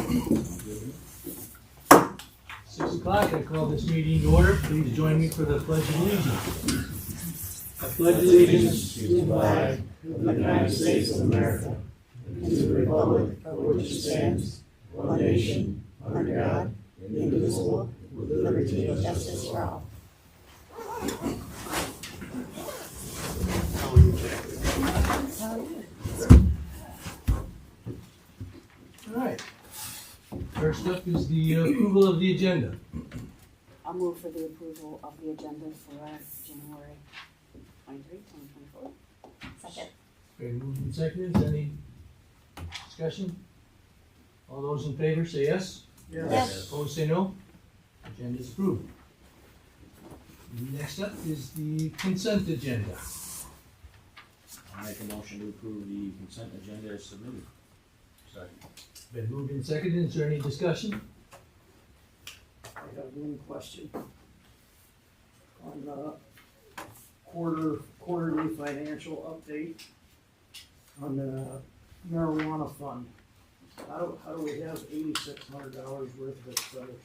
6 o'clock, I call this meeting to order. Please join me for the Pledge of Allegiance. I pledge allegiance to the flag of the United States of America and to the republic for which it stands, one nation, under God, indivisible, with liberty and justice for all. All right. First up is the approval of the agenda. I'll move for the approval of the agenda for January 23, 2024. Second. Been moved and seconded. Any discussion? All those in favor say yes. Yes. Opposed say no. Agenda is approved. Next up is the consent agenda. I'll make a motion to approve the consent agenda as submitted. Second. Been moved and seconded. Is there any discussion? I have one question on the quarterly financial update on the marijuana fund. How do we have $8,600 worth of expenditure?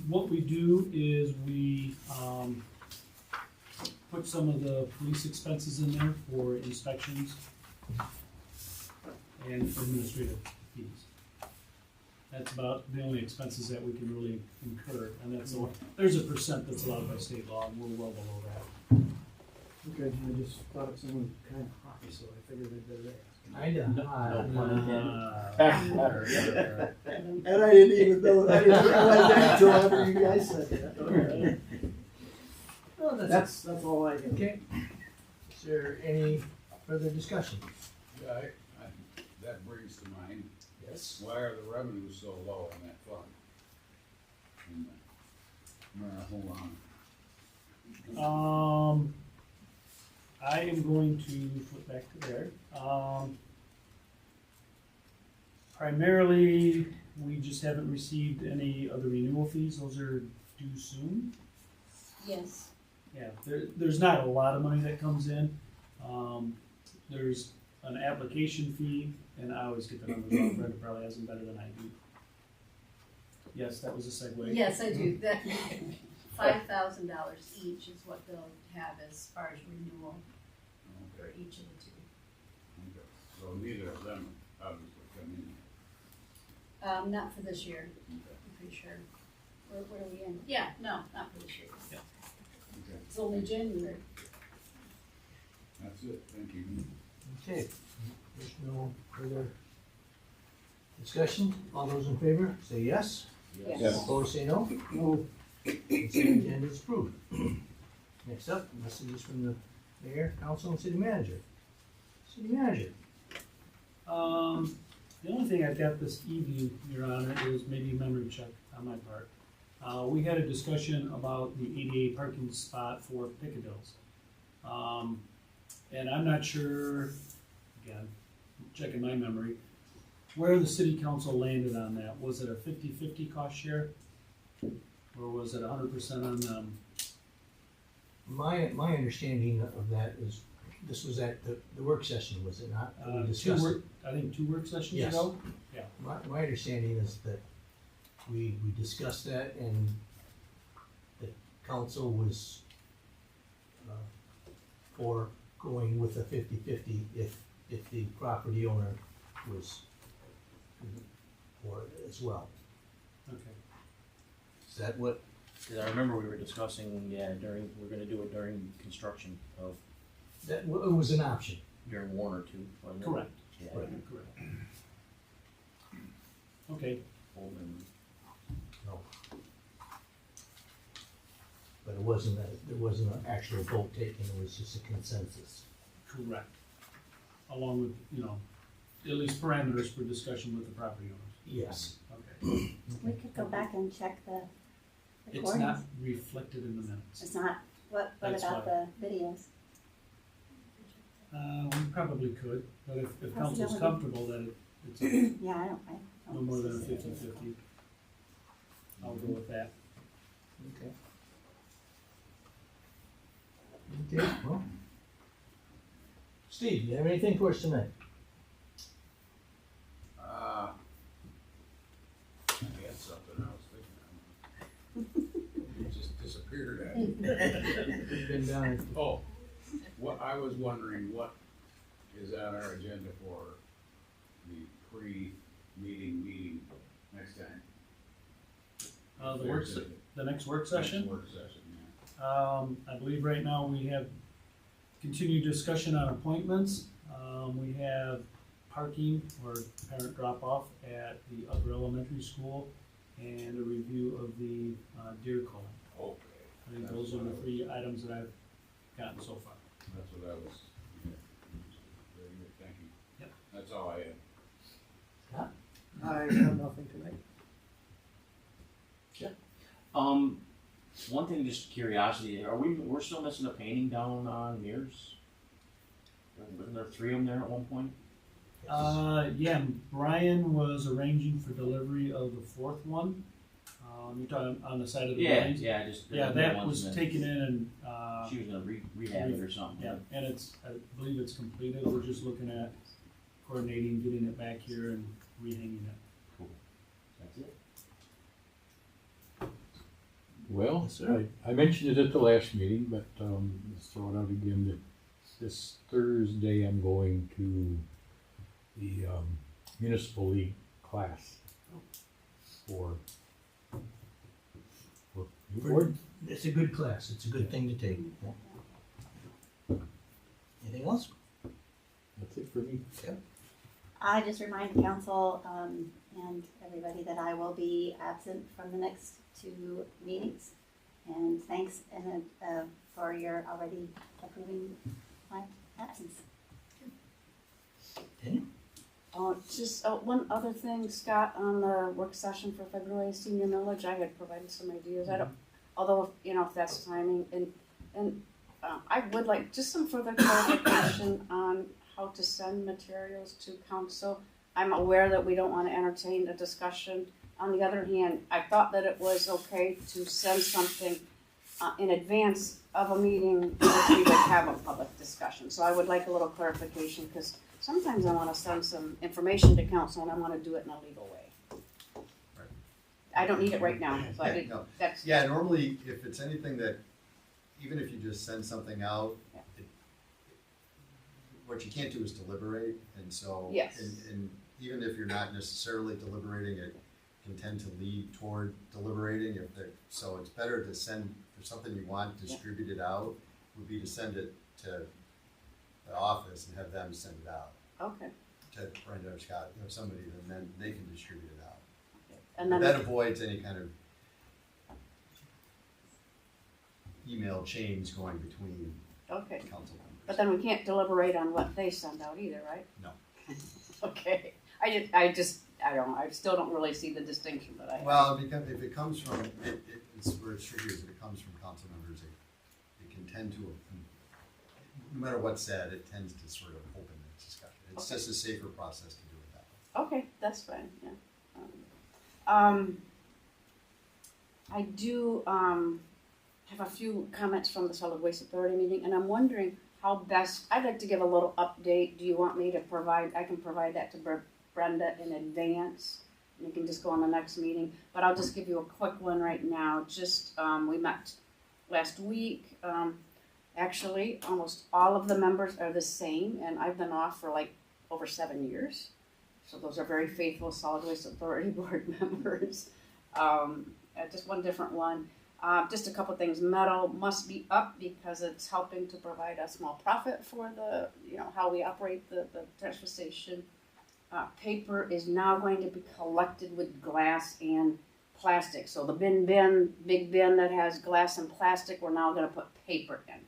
What we do is we, put some of the police expenses in there for inspections and for administrative fees. That's about the only expenses that we can really incur, and that's, there's a percent that's allowed by state law, and we're well below that. Okay, I just thought it sounded kind of high, so I figured I'd better ask. And I didn't even know, I didn't realize that until after you guys said that. Okay. Well, That's all I got. okay. Is there any further discussion? Yeah, that brings to mind, Yes. why are the revenues so low in that fund? In the marijuana. I am going to flip back to there. Primarily, we just haven't received any of the renewal fees. Those are due soon. Yes. Yeah, there's not a lot of money that comes in. There's an application fee, and I always get the numbers wrong. Brenda probably has them better than I do. Yes, that was a segue. Yes, I do. That $5,000 each is what they'll have as far as renewal for Okay, each of the two. okay. So neither of them obviously come in. Not for this year, I'm pretty sure. Where are we in? Yeah, no, not for this year. Yeah. Okay, It's only January. that's it, thank you. Okay. There's no further discussion. All those in favor say yes. Yes. Opposed say no. No, Consent agenda is approved. Next up, messages from the mayor, council, and city manager. City manager. The only thing I've got this evening, Your Honor, is maybe a memory check on my part. We had a discussion about the ADA parking spot for Piccadills. And I'm not sure, again, checking my memory, where the city council landed on that. Was it a 50-50 cost share? Or was it 100% on them? My understanding of that is, this was at the work session, was it not? That we Two discussed it. I think 2 work sessions Yes. ago? My understanding is that we discussed that and the council was for going with a 50-50 if the property owner was for it as well. Okay. Is that what? Cause I remember we were discussing, we're gonna do it during construction of, That it was an option. during Warner too. wasn't it? Correct. Yeah. Correct. Okay. Old memory. No. But it wasn't there wasn't an actual vote taken, it was just a consensus. Correct. Along with, at least parameters for discussion with the property owners. Yes. Okay. We could go back and check the It's recordings. not reflected in the minutes. It's not, what That's about the videos? We probably could, but if council's Possibility. comfortable that it's Yeah, I don't. no more than a 50-50, I'll go with that. Okay. Okay, well. Steve, you have anything for us tonight? been down. Oh, what, I was wondering, what is on our agenda for the meeting next time? The next work Next session. work session, yeah. I believe right now we have continued discussion on appointments. We have parking or parent drop-off at the upper elementary school and a review of the deer calling. Okay, I think those are the three items that I've gotten so far. that's what I was, yeah. Very good, thank you. Yep. That's all I had. I have nothing tonight. One thing, just curiosity, we're still missing a painting down on Mears? Wasn't there 3 of them there at one point? Yeah, Brian was arranging for delivery of the 4th one. You're talking on the side of the Yeah, building? yeah, just. Yeah, that was taken in and, She was gonna rehab it or something. yeah, and I believe it's completed. We're just looking at coordinating, getting it back here and rehanging it. Cool. That's it. Well, Yes, sir. I mentioned it at the last meeting, but let's throw it out again, that this Thursday I'm going to the municipal league class for new board. It's a good class, it's a good thing to take. Anything else? That's it for me. I just remind the council and everybody that I will be absent from the next 2 meetings. And thanks for your already approving my absence. Just one other thing, Scott, on the work session for February senior millage, I had provided some ideas. I don't, although, if that's timing, and I would like just some further clarification on how to send materials to council. I'm aware that we don't want to entertain a discussion. On the other hand, I thought that it was okay to send something in advance of a meeting in which we would have a public discussion. So I would like a little clarification, because sometimes I want to send some information to council and I want to do it in a legal way. I don't need it right now, but Yeah, no. that's. Yeah, normally, if it's anything that, even if you just send something out, Yeah. what you can't do is deliberate, and so. Yes. And even if you're not necessarily deliberating, it can tend to lead toward deliberating so it's better to send, for something you want distributed out, would be to send it to the office and have them send it out. Okay. To Brenda or Scott, somebody, and then they can distribute it out. And then. That avoids any kind of email chains going between Okay. council members. But then we can't deliberate on what they send out either, right? No. Okay, I don't know, I still don't really see the distinction, but I. Well, because if it comes from, it's where it's tricky is if it comes from council members, it can tend to, no matter what's said, it tends to sort of open the discussion. It's Okay. just a safer process to do it that way. Okay, that's fine, yeah. I do, have a few comments from the Solid Waste Authority meeting, and I'm wondering how best, I'd like to give a little update. Do you want me to I can provide that to Brenda in advance? And you can just go on the next meeting, but I'll just give you a quick one right now. Just, we met last week. Actually, almost all of the members are the same, and I've been off for like over 7 years. So those are very faithful Solid Waste Authority board members. Just one different one. Just a couple things. Metal must be up because it's helping to provide a small profit for the, how we operate the transfer station. Paper is now going to be collected with glass and plastic. So the big bin that has glass and plastic, we're now going to put paper in.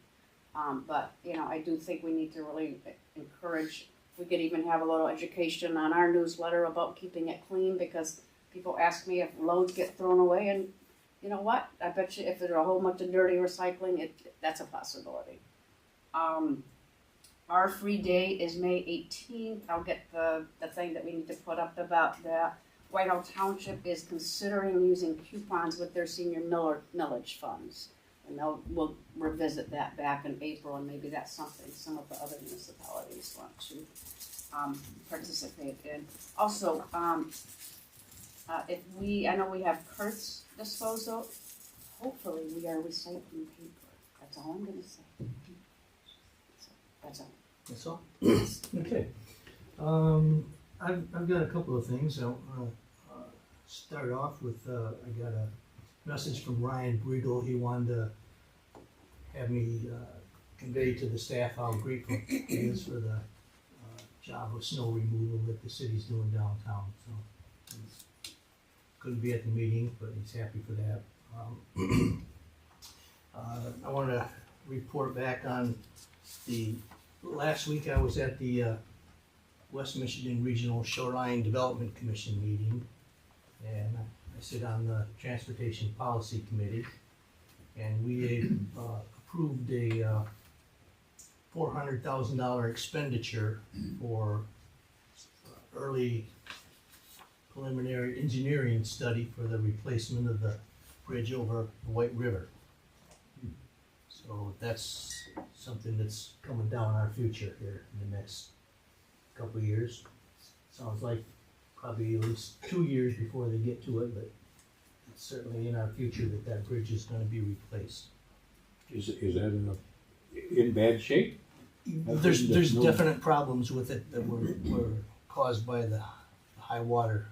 But I do think we need to really encourage. We could even have a little education on our newsletter about keeping it clean, because people ask me if loads get thrown away, and you know what? I bet you if there's a whole bunch of dirty recycling, that's a possibility. Our free day is May 18th. I'll get the thing that we need to put up about that. Whitehall Township is considering using coupons with their senior millage funds. And we'll revisit that back in April, and maybe that's something some of the other municipalities want to participate in. Also, I know we have Kurt's disposal. Hopefully, we are recycling paper. That's all I'm gonna say. So, that's all. That's all? Okay. I've got a couple of things. I want to start off with, I got a message from Ryan Briegel. He wanted to have me convey to the staff how grateful he is for the job of snow removal that the city's doing downtown. So he couldn't be at the meeting, but he's happy for that. I want to report back on last week I was at the West Michigan Regional Shoreline Development Commission meeting, and I sit on the Transportation Policy Committee, and we approved a $400,000 expenditure for early preliminary engineering study for the replacement of the bridge over the White River. So that's something that's coming down our future here in the next couple of years. Sounds like probably at least 2 years before they get to it, but it's certainly in our future that bridge is gonna be replaced. Is that in bad shape? There's definite problems with it that were caused by the high water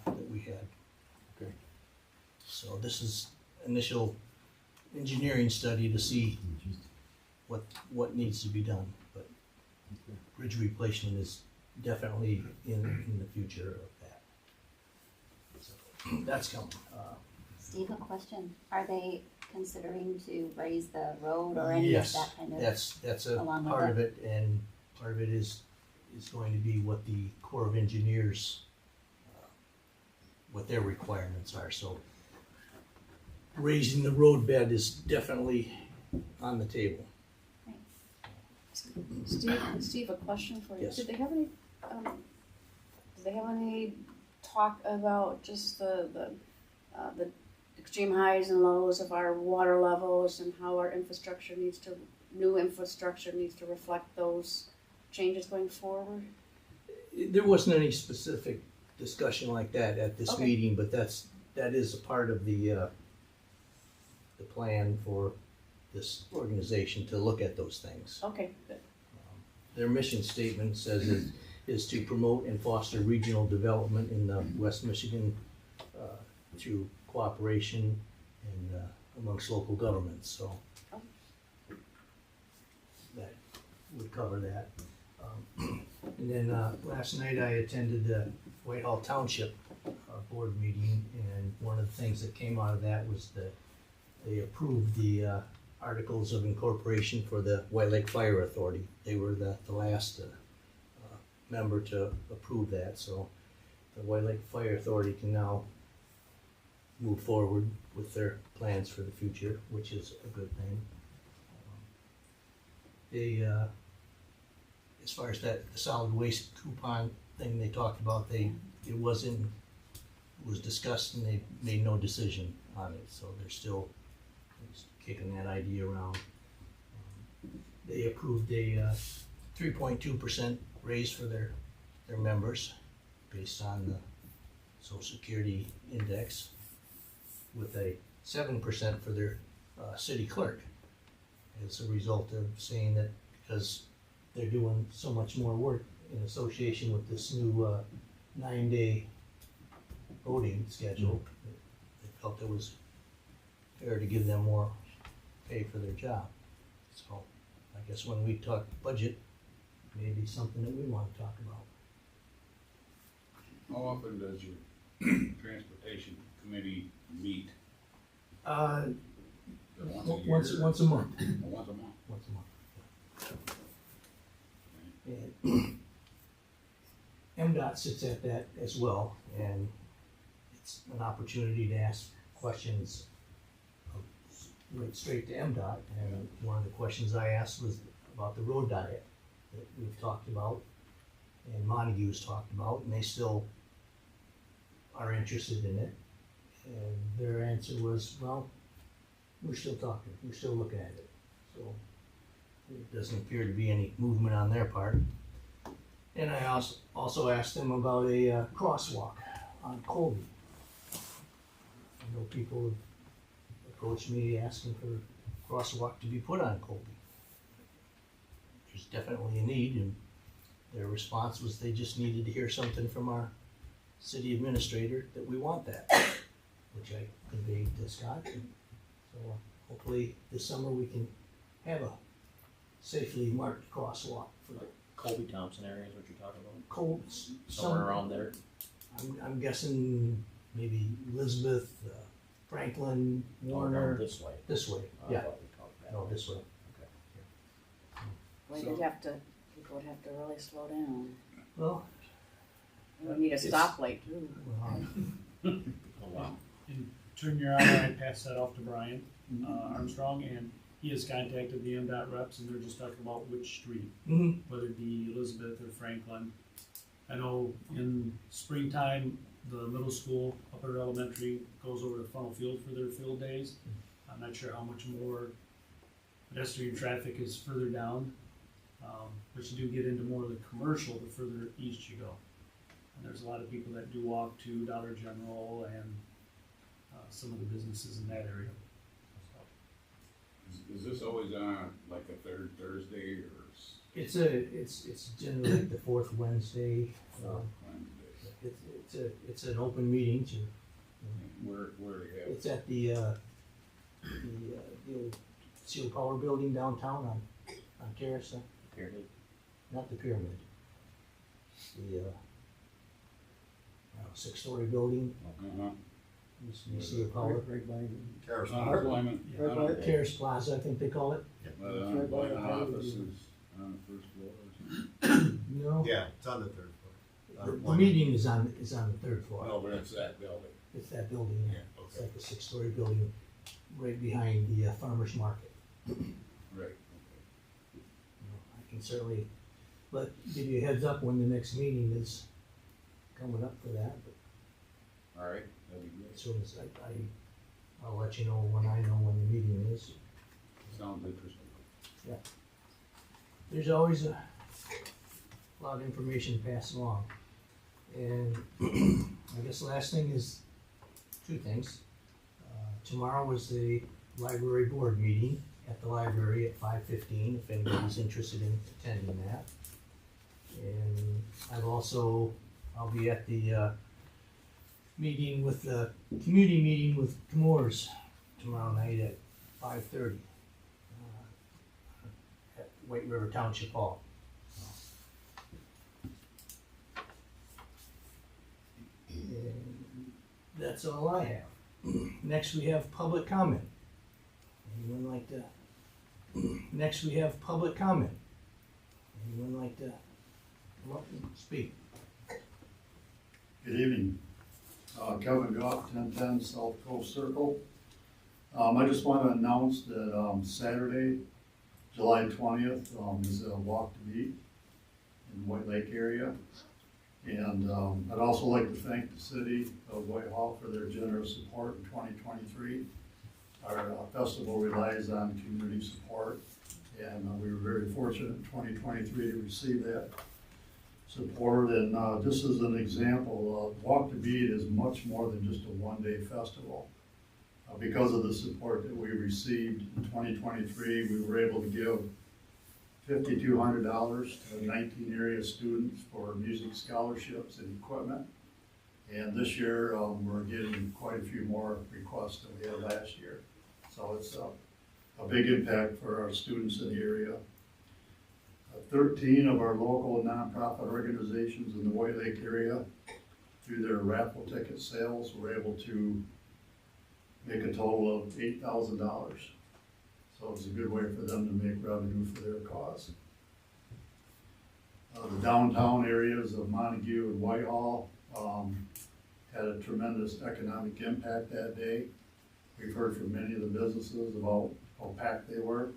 that we had. Okay. So this is initial engineering study to see what needs to be done, but bridge replacement is definitely in the future of that. So that's coming. Steve, a question. Are they considering to raise the road or any Yes, of that kind of? that's a along with part of it, and part of it is going to be what the Corps of Engineers, what their requirements are, so raising the road bed is definitely on the table. Steve, a question for you. Yes. Did they have any talk about just the extreme highs and lows of our water levels and how our new infrastructure needs to reflect those changes going forward? There wasn't any specific discussion like that at this Okay. meeting, but that is a part of the plan for this organization to look at those things. Okay, good. Their mission statement says is to promote and foster regional development in West Michigan through cooperation and amongst local governments, so that would cover that. And then last night I attended the Whitehall Township board meeting, and one of the things that came out of that was that they approved the articles of incorporation for the White Lake Fire Authority. They were the last member to approve that, so the White Lake Fire Authority can now move forward with their plans for the future, which is a good thing. They, as far as the solid waste coupon thing they talked about, it was discussed and they made no decision on it, so they're still kicking that idea around. They approved a 3.2% raise for their members based on the Social Security index, with a 7% for their city clerk. It's a result of saying that because they're doing so much more work in association with this new 9-day voting schedule, they felt it was fair to give them more pay for their job. So I guess when we talk budget, maybe something that we want to talk about. How often does your transportation committee meet? Once a month. Once a month? Once a month. And MDOT sits at that as well, and it's an opportunity to ask questions right straight to MDOT. And one of the questions I asked was about the road diet that we've talked about and Montague's talked about, and they still are interested in it. And their answer was, well, we're still talking, we're still looking at it. So it doesn't appear to be any movement on their part. And I also asked them about a crosswalk on Colby. I know people have approached me asking for crosswalk to be put on Colby. There's definitely a need, and their response was they just needed to hear something from our city administrator that we want that, which I conveyed to Scott. And so hopefully this summer we can have a safely marked crosswalk for the Colby Thompson area is what you're talking about? Colts. Somewhere around there? I'm guessing maybe Elizabeth, Franklin, Warner, This way. this way, I yeah, thought we talked that no, way. this way. Well, you'd have to, people would have to really slow down. Well, We would need a stoplight too. Oh, wow. And turn your honor, I pass that off to Brian Armstrong, and he has contacted the MDOT reps, and they're just talking about which street, mhm. whether it be Elizabeth or Franklin. I know in springtime, the middle school, upper elementary goes over to Funnel Field for their field days. I'm not sure how much more pedestrian traffic is further down, but you do get into more of the commercial the further east you go. And there's a lot of people that do walk to Dollar General and some of the businesses in that area. Is this always on like a third Thursday or It's generally like the fourth Wednesday. Wednesday? It's an open meeting to, Where do you have? it's at the old Steel Power Building downtown on Terrace, Pyramid. not the pyramid. The, 6-story building, Uh-huh. you see a power, Terrace. Unemployment. Terrace Plaza, I think they call it. Unemployment offices on the first floor or something. No, Yeah, it's on the third floor. the meeting is on the third floor. No, but it's that building. It's that building, yeah. Yeah, It's okay. like a 6-story building right behind the farmer's market. Right, I can certainly give you a heads up when the next meeting is coming up for that, but all right, that'd be as good. soon as I'll let you know when I know when the meeting is. Sounds interesting. There's always a lot of information passed along. And I guess the last thing is 2 things. Tomorrow is the library board meeting at the library at 5:15, if anybody's interested in attending that. And I'll be at the meeting with the community meeting with Comores tomorrow night at 5:30 at White River Township Hall. And that's all I have. Next, we have public comment. Anyone like to? Next, we have public comment. Anyone like to come up and speak? Good evening. Kevin Goff, 1010 South Coast Circle. I just want to announce that Saturday, July 20th, is a walk to beat in the White Lake area. And I'd also like to thank the City of Whitehall for their generous support in 2023. Our festival relies on community support, and we were very fortunate in 2023 to receive that support. And just as an example, Walk to Beat is much more than just a one-day festival. Because of the support that we received in 2023, we were able to give $5,200 to 19 area students for music scholarships and equipment. And this year, we're getting quite a few more requests than we had last year. So it's a big impact for our students in the area. 13 of our local nonprofit organizations in the White Lake area, through their raffle ticket sales, were able to make a total of $8,000. So it's a good way for them to make revenue for their cause. The downtown areas of Montague and Whitehall had a tremendous economic impact that day. We've heard from many of the businesses about how packed they were.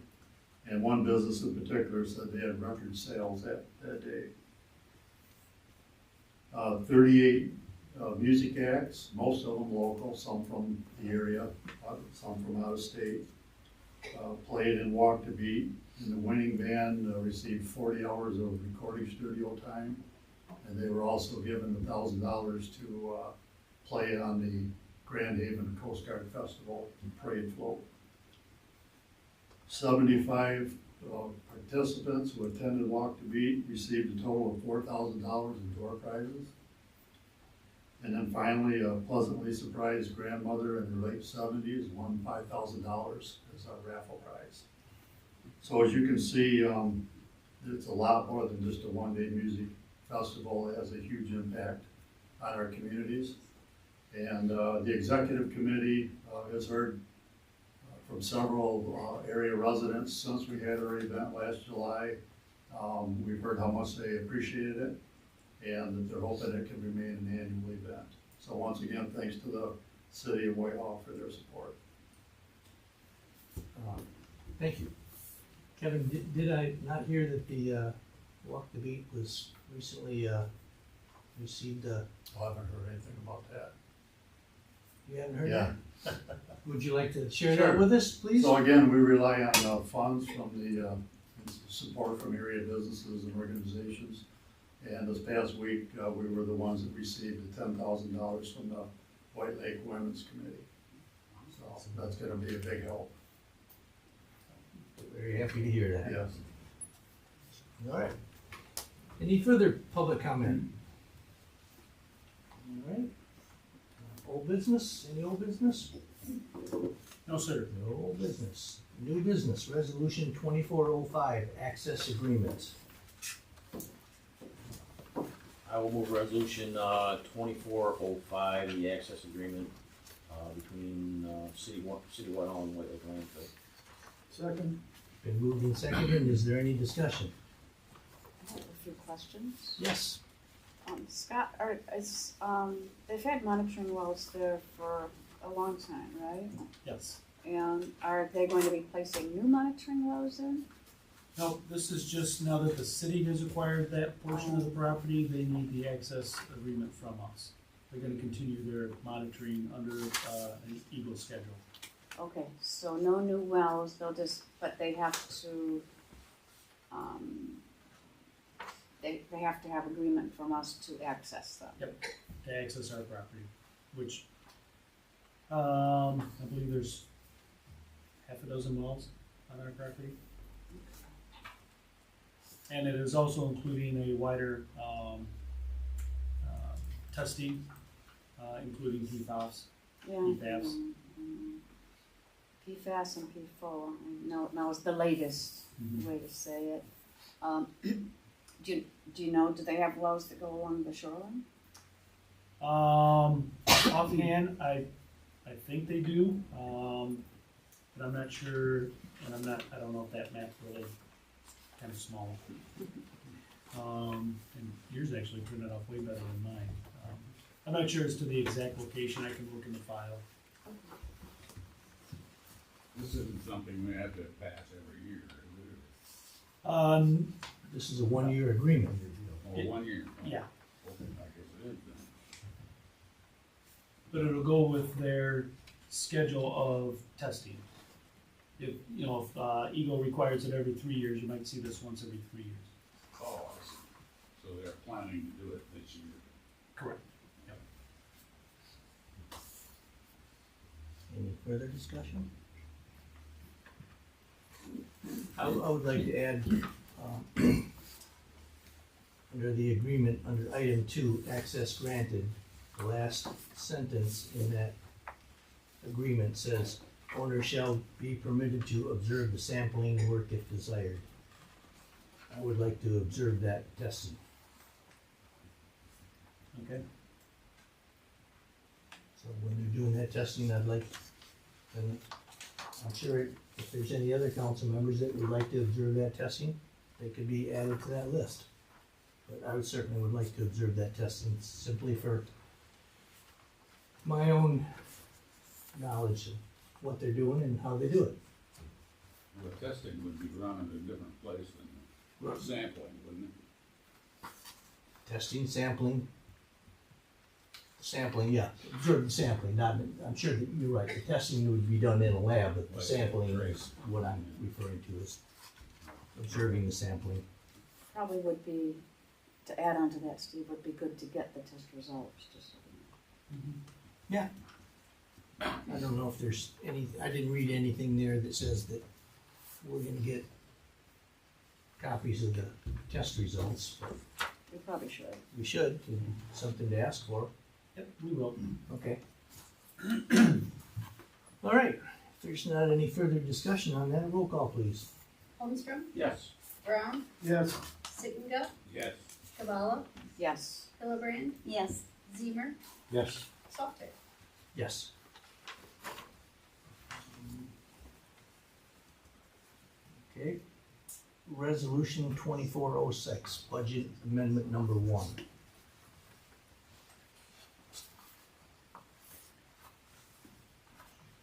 And one business in particular said they had record sales that day. 38 music acts, most of them local, some from the area, some from out of state, played and Walk to Beat. And the winning band received 40 hours of recording studio time. And they were also given $1,000 to play on the Grand Haven Coast Guard Festival and Parade Float. 75 participants who attended Walk the Beat received a total of $4,000 in door prizes. And then finally, a pleasantly surprised grandmother in her late 70s won $5,000 as our raffle prize. So as you can see, it's a lot more than just a one-day music festival. It has a huge impact on our communities. And the executive committee has heard from several area residents since we had our event last July. We've heard how much they appreciated it and that they're hoping it can remain an annual event. So once again, thanks to the City of Whitehall for their support. Thank you. Kevin, did I not hear that the Walk the Beat was recently received I haven't heard anything about that. you haven't heard Yeah. that? Would you like to share Sure. that with us, please? So again, we rely on funds from the support from area businesses and organizations. And this past week, we were the ones that received the $10,000 from the White Lake Women's Committee. So that's gonna be a big help. Very happy to hear that. Yes. All right. Any further public comment? All right. Old business, any old business? No, sir. No old business. New business, resolution 2405, access agreement. I will move resolution 2405, the access agreement between City of Whitehall and White Lake Landfill. Second. Been moved and seconded, is there any discussion? I have a few questions. Yes. Scott, they've had monitoring wells there for a long time, right? Yes. And are they going to be placing new monitoring wells in? No, this is just now that the city has acquired that portion of the property, they need the access agreement from us. They're gonna continue their monitoring under an Eagle schedule. Okay, so no new wells, but they have to, they have to have agreement from us to access them. To access our property, which, I believe there's half a dozen wells on our property. And it is also including a wider, testing, including PFAS. Yeah. PFAS. PFAS and PFOA, no, it's the latest way to say it. Do you know, do they have wells that go along the shoreline? Offhand, I think they do, but I'm not sure, and I don't know if that map really kind of small. And yours actually printed off way better than mine. I'm not sure as to the exact location, I can look in the file. This isn't something we have to pass every year, is This is a one-year agreement. it? Or 1 year? Yeah. Okay, I guess it is then. But it'll go with their schedule of testing. If, Eagle requires it every 3 years, you might see this once every 3 years. Oh, I see. So they're planning to do it this year. Correct. Any further discussion? I would like to add, under the agreement, under item 2, access granted, the last sentence in that agreement says, owner shall be permitted to observe the sampling work if desired. I would like to observe that testing. Okay. So when they're doing that testing, I'd like, and I'm sure if there's any other council members that would like to observe that testing, they could be added to that list. But I would certainly would like to observe that testing simply for my own knowledge of what they're doing and how they do it. The testing would be run at a different place than sampling, wouldn't it? Testing, sampling, yeah, observe the sampling, not, I'm sure that you're right, the testing would be done in a lab, but the Like sampling trace. is what I'm referring to as observing the sampling. Probably would be, to add on to that, Steve, would be good to get the test results, just so we know. I don't know if there's any, I didn't read anything there that says that we're gonna get copies of the test results. We probably should. We should, something to ask for. Yep, we will. Okay. All right, if there's not any further discussion on that, roll call please. Holmstrom, Yes. Brown, Yes. Sittenga, Yes. Kabala, Yes. Hillebrand, Yes, Zemer, Yes. Salter. Yes. Okay. Resolution 2406, budget amendment number 1.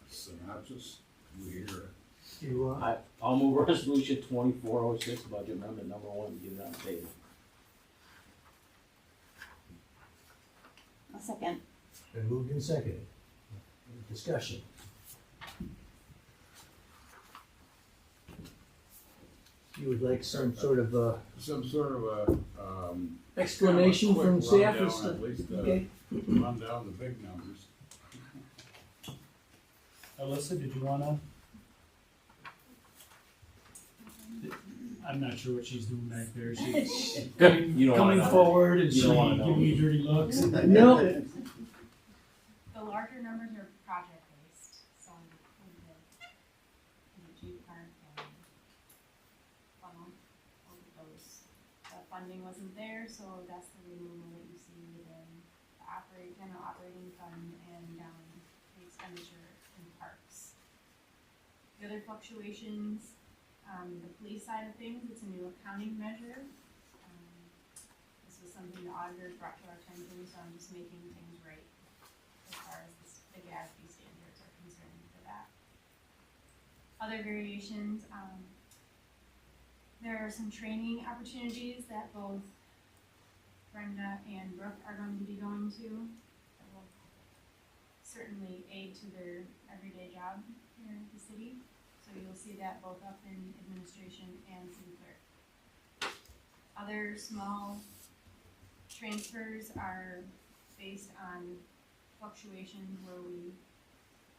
Synopsis, we hear You, I'll move resolution 2406, budget amendment number 1, get it on the table. a second. been moved and seconded. Any discussion? You would like some sort of some sort of a, explanation kind of a from quick staff rundown, as to, at least, okay? run down the big numbers. Alyssa, did you wanna? I'm not sure what she's doing back there. She's You don't wanna coming know. forward, is You she don't wanna know. giving you dirty looks? No, The larger numbers are project-based, so we did G Park and funnel, both of those. The funding wasn't there, so that's the removal that you see within the general operating fund and the expenditure in parks. The other fluctuations, the police side of things, it's a new accounting measure. This was something the auditors brought to our attention, so I'm just making things right as far as the GASB standards are concerned for that. Other variations, there are some training opportunities that both Brenda and Brooke are going to be going to that will certainly aid to their everyday job here at the city. So you'll see that both up in administration and city clerk. Other small transfers are based on fluctuations where we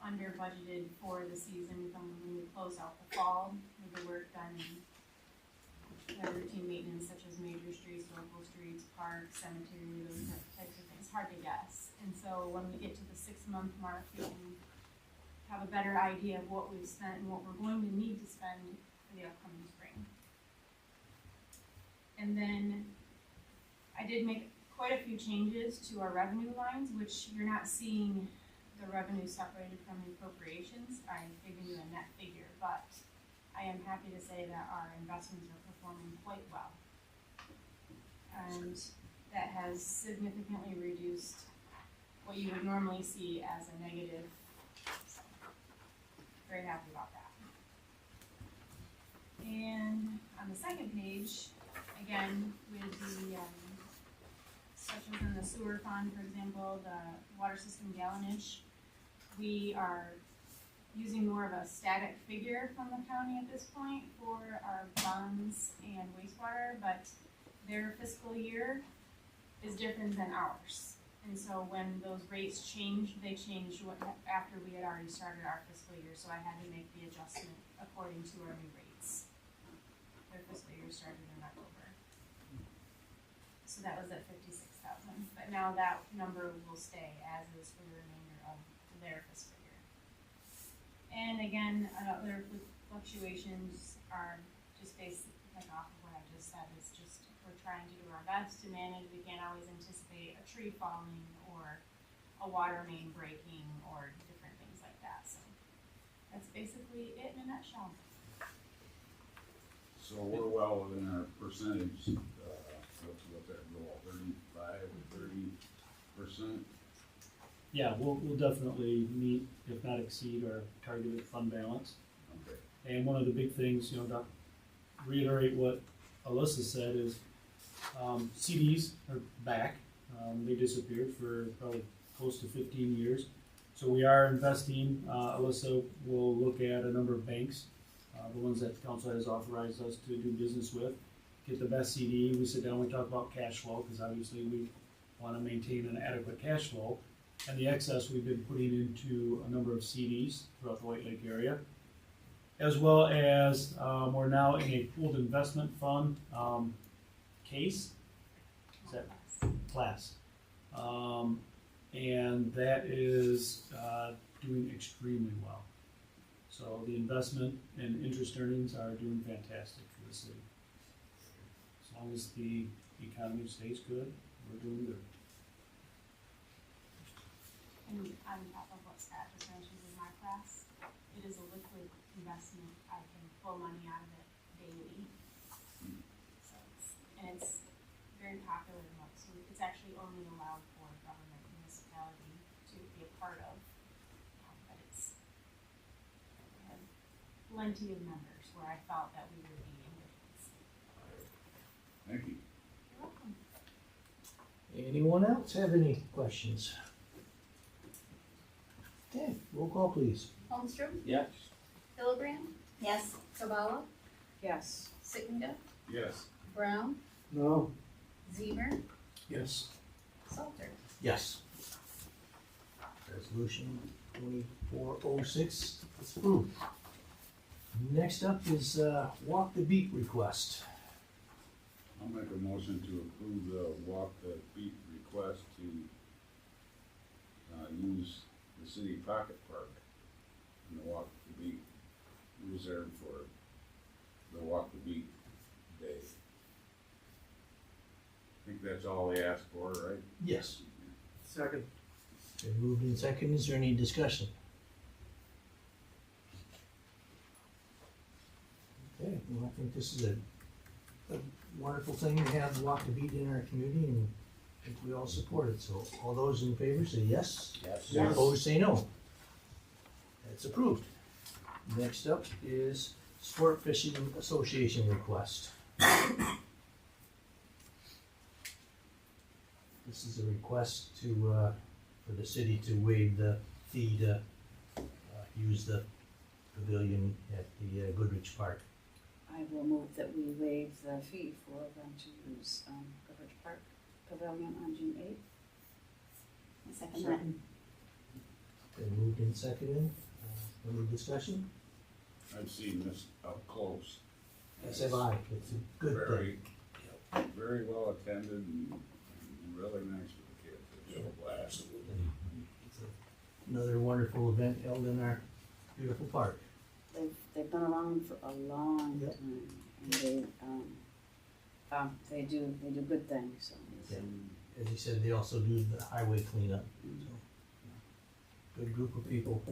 under budgeted for the season from when we close out the fall with the work done in routine maintenance such as major streets, local streets, parks, cemetery, those types of things. Hard to guess. And so when we get to the 6-month mark, we can have a better idea of what we've spent and what we're going to need to spend for the upcoming spring. And then I did make quite a few changes to our revenue lines, which you're not seeing the revenue separated from the appropriations. I've given you a net figure, but I am happy to say that our investments are performing quite well. And that has significantly reduced what you would normally see as a negative. So, very happy about that. And on the second page, again, with the such as in the sewer fund, for example, the water system gallonage, we are using more of a static figure from the county at this point for our bonds and wastewater, but their fiscal year is different than ours. And so when those rates changed, they changed after we had already started our fiscal year, so I had to make the adjustment according to our new rates. Their fiscal year started in October. So that was at 56,000, but now that number will stay as is for the remainder of their fiscal year. And again, other fluctuations are just based like off of what I just said. It's just we're trying to do our best to manage. We can't always anticipate a tree falling or a water main breaking or different things like that. So that's basically it in a nutshell. So we're well within our percentage, what's that goal, 35 or 30%? Yeah, we'll definitely meet, if not exceed, our targeted fund balance. Okay. And one of the big things, to reiterate what Alyssa said is, CDs are back. They disappeared for probably close to 15 years. So we are investing. Alyssa will look at a number of banks, the ones that council has authorized us to do business with, get the best CD. We sit down, we talk about cash flow, because obviously we want to maintain an adequate cash flow. And the excess we've been putting into a number of CDs throughout the White Lake area. as well as, we're now in a pooled investment fund, case, is that class? And that is, doing extremely well. So the investment and interest earnings are doing fantastic for the city. As long as the economy stays good, we're doing good. And on top of what Scott just mentioned in my class, it is a liquid investment. I can pull money out of it daily. So it's very popular in most, it's actually only allowed for government municipality to be a part of. But it's, we have plenty of members where I felt that we would be in good hands. Thank you. You're welcome. Anyone else have any questions? Okay, roll call please. Holmstrom, Yes. Hillebrand, Yes, Kabala, Yes. Sittenga, Yes. Brown, No. Zemer, Yes. Salter. Yes. Resolution 2406 is approved. Next up is Walk the Beat request. I'll make a motion to approve the walk the beat request to use the city pocket park and the walk the beat reserved for the walk the beat day. I think that's all they asked for, right? Yes. Second. Been moved in second. Is there any discussion? Okay, well, I think this is a wonderful thing to have Walk the Beat in our community, and I think we all support it. So all those in favor say yes. Yes. Opposed say no. That's approved. Next up is Sport Fishing Association request. This is a request to, for the city to waive the fee to use the pavilion at the Goodrich Park. I will move that we waive the fee for them to use, Goodrich Park Pavilion on June 8th. I second that. Been moved and seconded. Any discussion? I've seen this up close. Yes, have I. It's a good thing. Very well attended and really nice for the kids. It's a blast. It's another wonderful event held in our beautiful park. They've been around for a long Yep. time, and they do good things, so. Yeah. As you said, they also do the highway cleanup. So, good group of people.